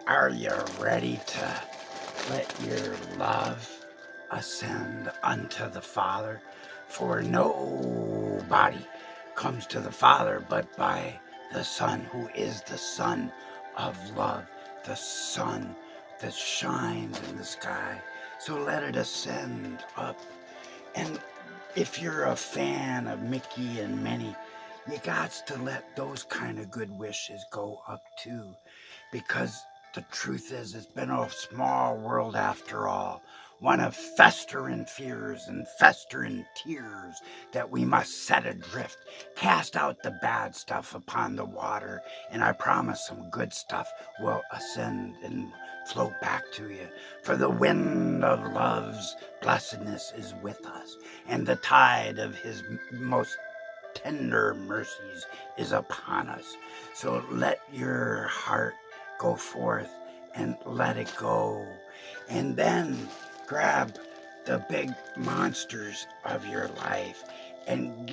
Are you ready to let your love ascend unto the Father? For nobody comes to the Father but by the Son, who is the Son of love, the sun that shines in the sky. So let it ascend up. And if you're a fan of Mickey and Minnie, you got to let those kind of good wishes go up too, because the truth is, it's been a small world after all, one of festering fears and festering tears that we must set adrift. Cast out the bad stuff upon the water, and I promise some good stuff will ascend and float back to you. For the wind of love's blessedness is with us, and the tide of his most tender mercies is upon us. So let your heart go forth and let it go. And then grab the big monsters of your life and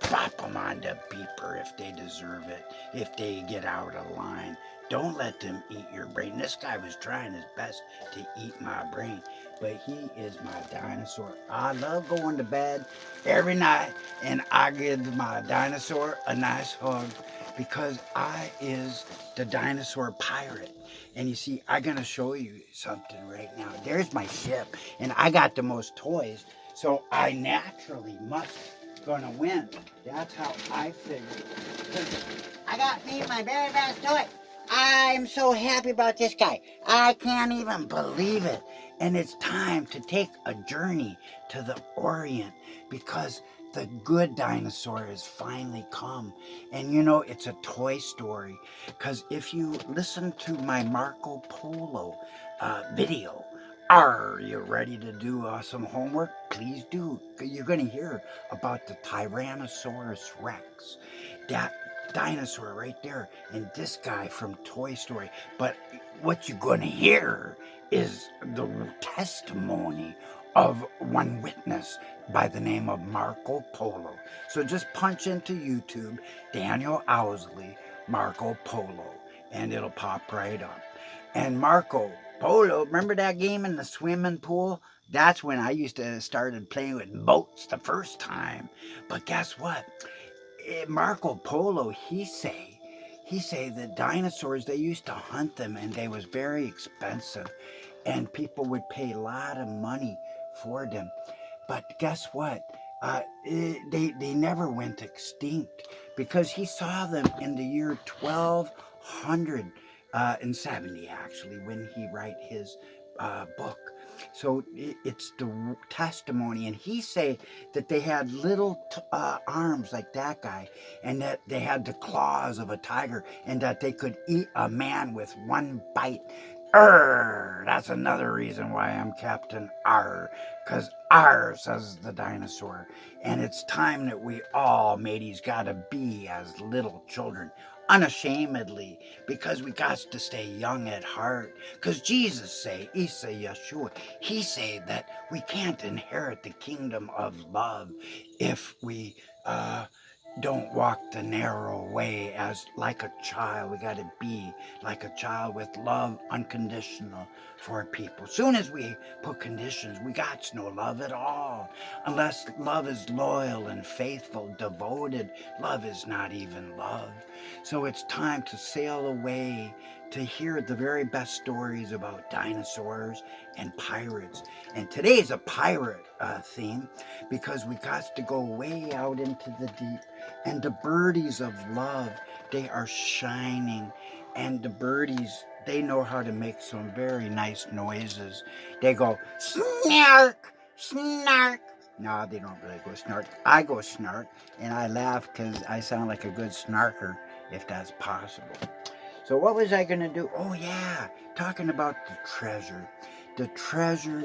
bop them on the beeper if they deserve it, if they get out of line. Don't let them eat your brain. This guy was trying his best to eat my brain, but he is my dinosaur. I love going to bed every night and I give my dinosaur a nice hug because I is the dinosaur pirate. And you see, I'm gonna show you something right now. There's my ship, and I got the most toys, so I naturally must gonna win. That's how I figure. I got me my very best toy. I'm so happy about this guy. I can't even believe it. And it's time to take a journey to the Orient because the good dinosaur has finally come. And you know, it's a Toy Story. Because if you listen to my Marco Polo video, are you ready to do some homework? Please do. You're going to hear about the Tyrannosaurus Rex. That dinosaur right there, and this guy from Toy Story. But what you're going to hear is the testimony of one witness by the name of Marco Polo. So just punch into YouTube Daniel Owsley Marco Polo and it'll pop right up. And Marco Polo, remember that game in the swimming pool? That's when I used to started playing with boats the first time. But guess what? Marco Polo, he say the dinosaurs, they used to hunt them and they was very expensive and people would pay a lot of money for them. But guess what? They never went extinct because he saw them in the year 1270 actually when he write his book. So it's the testimony, and he say that they had little arms like that guy, and that they had the claws of a tiger, and that they could eat a man with one bite. That's another reason why I'm Captain Arr, because Arr says the dinosaur. And it's time that we all, mateys, gotta be as little children, unashamedly, because we got to stay young at heart. Because Jesus say, Isa Yeshua, he say that we can't inherit the kingdom of love if we don't walk the narrow way as like a child. We got to be like a child with love unconditional for people. Soon as we put conditions, we got no love at all. Unless love is loyal and faithful, devoted, love is not even love. So it's time to sail away to hear the very best stories about dinosaurs and pirates. And today's a pirate theme because we got to go way out into the deep. And the birdies of love, they are shining. And the birdies, they know how to make some very nice noises. They go snark, snark. No, they don't really go snark. I go snark, and I laugh because I sound like a good snarker, if that's possible. So what was I going to do? Oh, yeah, talking about the treasure. The treasure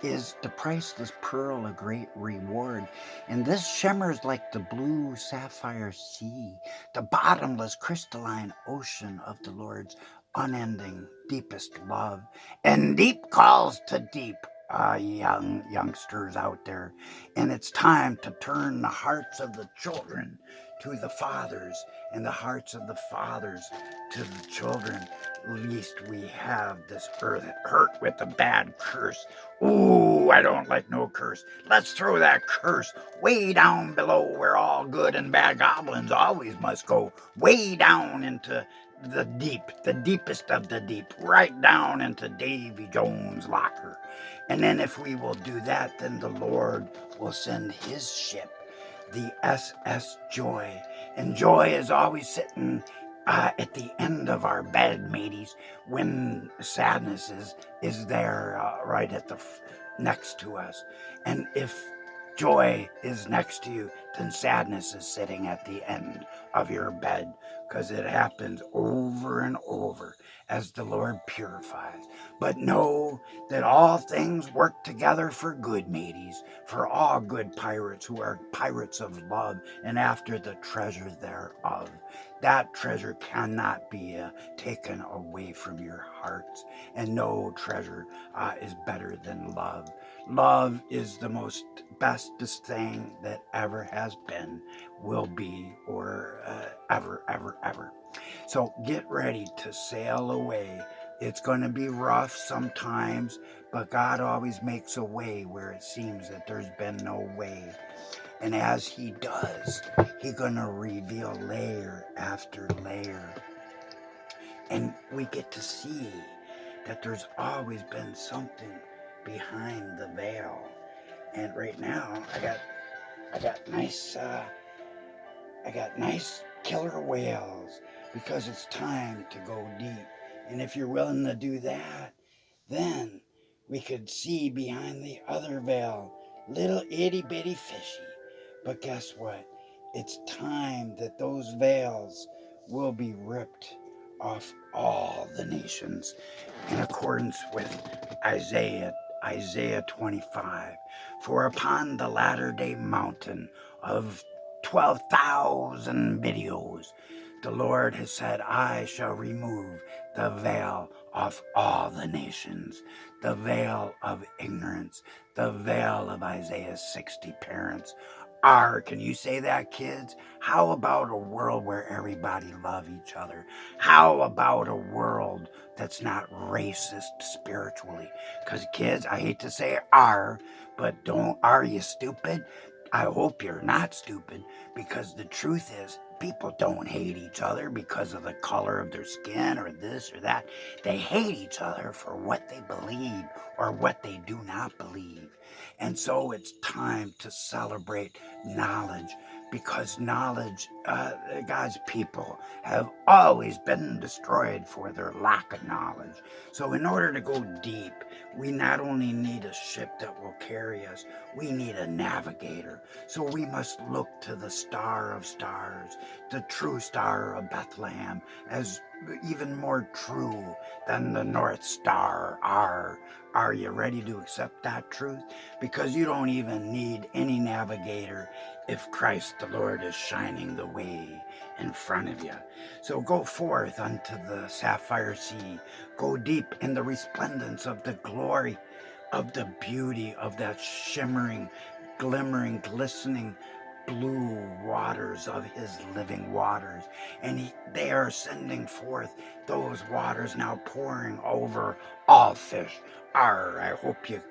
is the priceless pearl, a great reward. And this shimmers like the blue sapphire sea, the bottomless crystalline ocean of the Lord's unending, deepest love. And deep calls to deep, youngsters out there. And it's time to turn the hearts of the children to the fathers and the hearts of the fathers to the children. least we have this earth hurt with a bad curse. Ooh, I don't like no curse. Let's throw that curse way down below where all good and bad goblins always must go. Way down into the deep, the deepest of the deep, right down into Davy Jones' locker. And then if we will do that, then the Lord will send his ship, the SS Joy. And Joy is always sitting at the end of our bed, mateys, when sadness is there right at the next to us. And if joy is next to you, then sadness is sitting at the end of your bed, because it happens over and over as the Lord purifies. But know that all things work together for good, mateys, for all good pirates who are pirates of love and after the treasure thereof. That treasure cannot be taken away from your hearts, and no treasure is better than love. Love is the most bestest thing that ever has been, will be, or ever, ever, ever. So get ready to sail away. It's going to be rough sometimes, but God always makes a way where it seems that there's been no way. And as he does, he's going to reveal layer after layer. And we get to see that there's always been something behind the veil. And right now, I got nice killer whales, because it's time to go deep. And if you're willing to do that, then we could see behind the other veil little itty bitty fishy. But guess what? It's time that those veils will be ripped off all the nations in accordance with Isaiah 25. For upon the latter day mountain of 12,000 videos, the Lord has said, I shall remove the veil of all the nations, the veil of ignorance, the veil of Isaiah 60 parents. Can you say that, kids? How about a world where everybody love each other? How about a world that's not racist spiritually? Because kids, I hate to say but are you stupid? I hope you're not stupid, because the truth is, people don't hate each other because of the color of their skin or this or that. They hate each other for what they believe or what they do not believe. And so it's time to celebrate knowledge, because knowledge, God's people have always been destroyed for their lack of knowledge. So in order to go deep, we not only need a ship that will carry us, we need a navigator. So we must look to the star of stars, the true star of Bethlehem, as even more true than the North Star. Are you ready to accept that truth? Because you don't even need any navigator if Christ the Lord is shining the way in front of you. So go forth unto the sapphire sea. Go deep in the resplendence of the glory, of the beauty of that shimmering, glimmering, glistening blue waters of his living waters. And they are sending forth those waters now, pouring over all fish. I hope you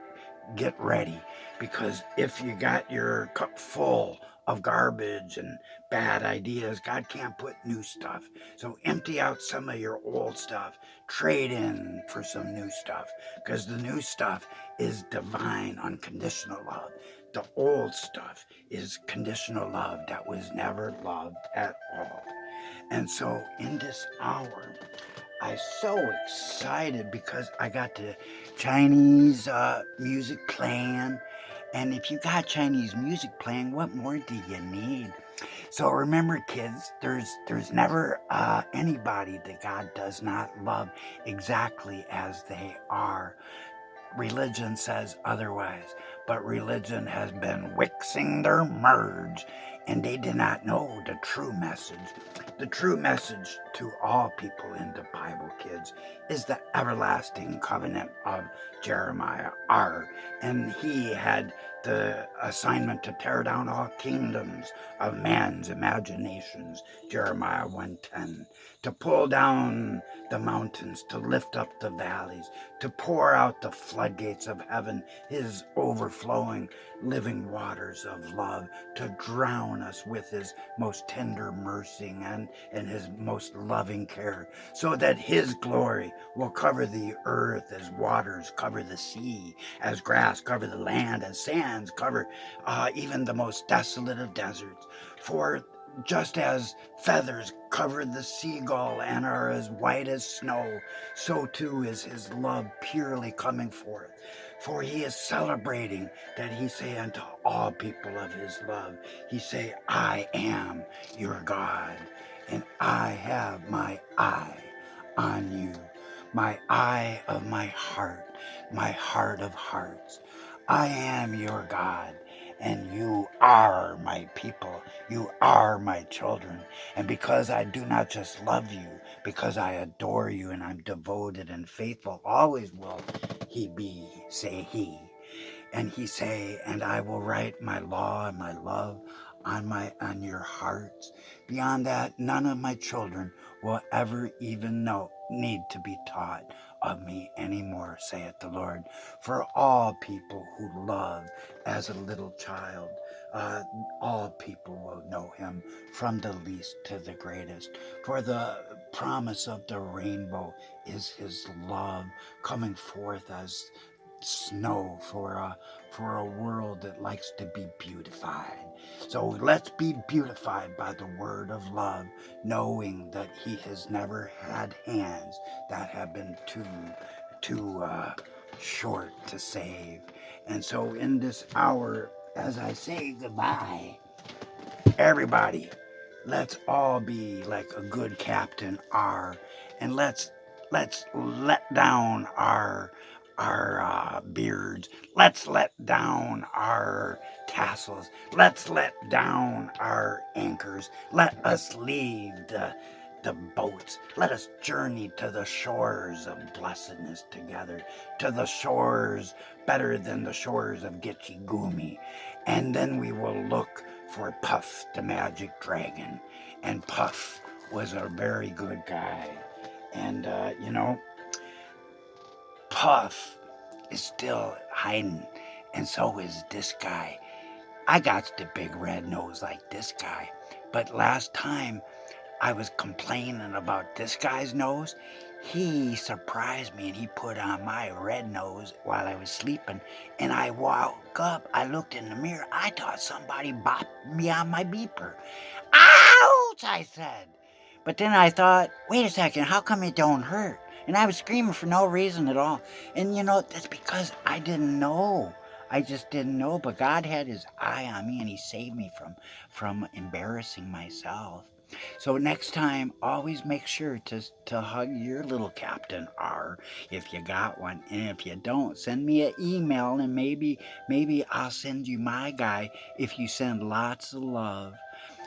get ready, because if you got your cup full of garbage and bad ideas, God can't put new stuff. So empty out some of your old stuff, trade in for some new stuff, because the new stuff is divine, unconditional love. The old stuff is conditional love that was never loved at all. And so in this hour, I'm so excited because I got the Chinese music playing. And if you got Chinese music playing, what more do you need? So remember, kids, there's never anybody that God does not love exactly as they are. Religion says otherwise, but religion has been wixing their merge and they did not know the true message. The true message to all people in the Bible, kids, is the everlasting covenant of Jeremiah R. And he had the assignment to tear down all kingdoms of man's imaginations, Jeremiah 1:10, to pull down the mountains, to lift up the valleys, to pour out the floodgates of heaven, his overflowing living waters of love, to drown us with his most tender mercy and his most loving care, so that his glory will cover the earth as waters cover the sea, as grass cover the land, as sands cover even the most desolate of deserts. For just as feathers cover the seagull and are as white as snow, so too is his love purely coming forth. For he is celebrating that he say unto all people of his love, he say, I am your God, and I have my eye on you, my eye of my heart of hearts. I am your God, and you are my people. You are my children. And because I do not just love you, because I adore you and I'm devoted and faithful, always will he be, say he. And he say, and I will write my law and my love on your hearts. Beyond that, none of my children will ever even need to be taught of me anymore, saith the Lord. For all people who love as a little child, all people will know him, from the least to the greatest. For the promise of the rainbow is his love coming forth as snow for a world that likes to be beautified. So let's be beautified by the word of love, knowing that he has never had hands that have been too short to save. And so in this hour, as I say goodbye, everybody, let's all be like a good Captain R, and let's let down our beards. Let's let down our tassels. Let's let down our anchors. Let us leave the boats. Let us journey to the shores of blessedness together, to the shores better than the shores of Gitche Gumee. And then we will look for Puff the magic dragon. And Puff was a very good guy. And, Puff is still hiding, and so is this guy. I got the big red nose like this guy, but last time I was complaining about this guy's nose, he surprised me and he put on my red nose while I was sleeping. And I woke up, I looked in the mirror, I thought somebody bopped me on my beeper. Ouch, I said. But then I thought, wait a second, how come it don't hurt? And I was screaming for no reason at all. And that's because I didn't know. I just didn't know, but God had his eye on me and he saved me from embarrassing myself. So next time, always make sure to hug your little Captain R if you got one. And if you don't, send me an email and maybe I'll send you my guy if you send lots of love.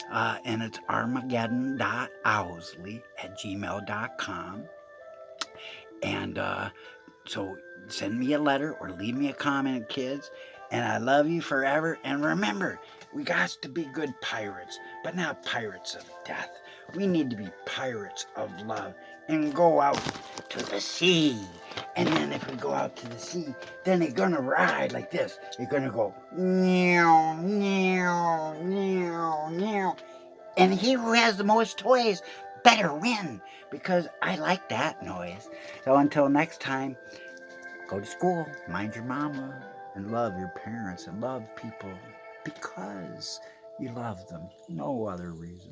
And it's armageddon.owsley@gmail.com. And so send me a letter or leave me a comment, kids. And I love you forever. And remember, we got to be good pirates, but not pirates of death. We need to be pirates of love and go out to the sea. And then if we go out to the sea, then they're going to ride like this. They're going to go, meow, meow, meow, meow. And he who has the most toys better win, because I like that noise. So until next time, go to school, mind your mama, and love your parents, and love people because you love them. No other reason.